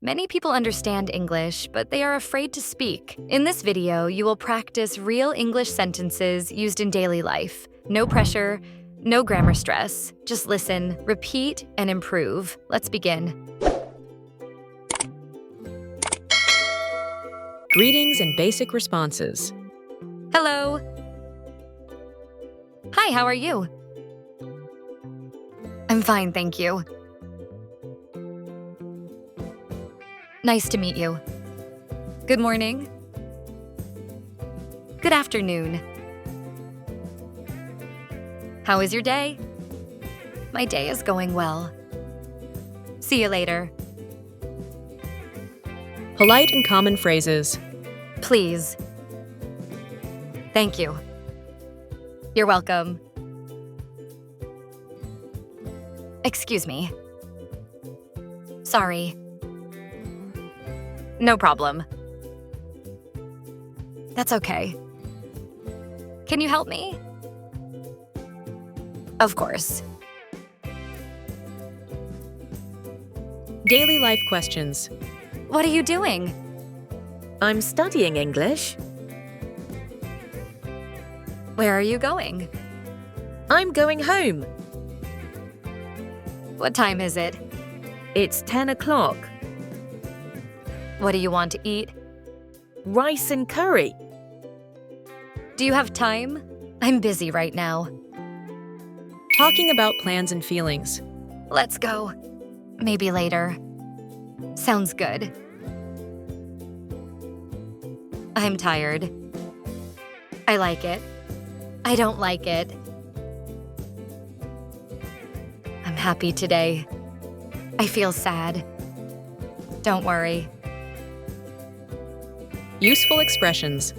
Many people understand English, but they are afraid to speak. In this video, you will practice real English sentences used in daily life. No pressure, no grammar stress. Just listen, repeat, and improve. Let's begin. Greetings and basic responses. Hello. Hi, how are you? I'm fine, thank you. Nice to meet you. Good morning. Good afternoon. How is your day? My day is going well. See you later. Polite and common phrases. Please. Thank you. You're welcome. Excuse me. Sorry. No problem. That's okay. Can you help me? Of course. Daily life questions. What are you doing? I'm studying English. Where are you going? I'm going home. What time is it? It's 10 o'clock. What do you want to eat? Rice and curry. Do you have time? I'm busy right now. Talking about plans and feelings. Let's go. Maybe later. Sounds good. I'm tired. I like it. I don't like it. I'm happy today. I feel sad. Don't worry. Useful expressions.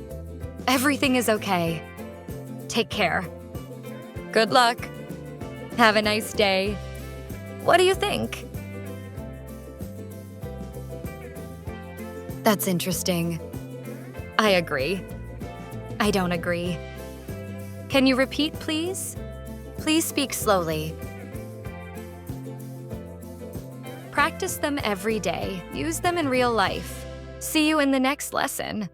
Everything is okay. Take care. Good luck. Have a nice day. What do you think? That's interesting. I agree. I don't agree. Can you repeat, please? Please speak slowly. Practice them every day. Use them in real life. See you in the next lesson.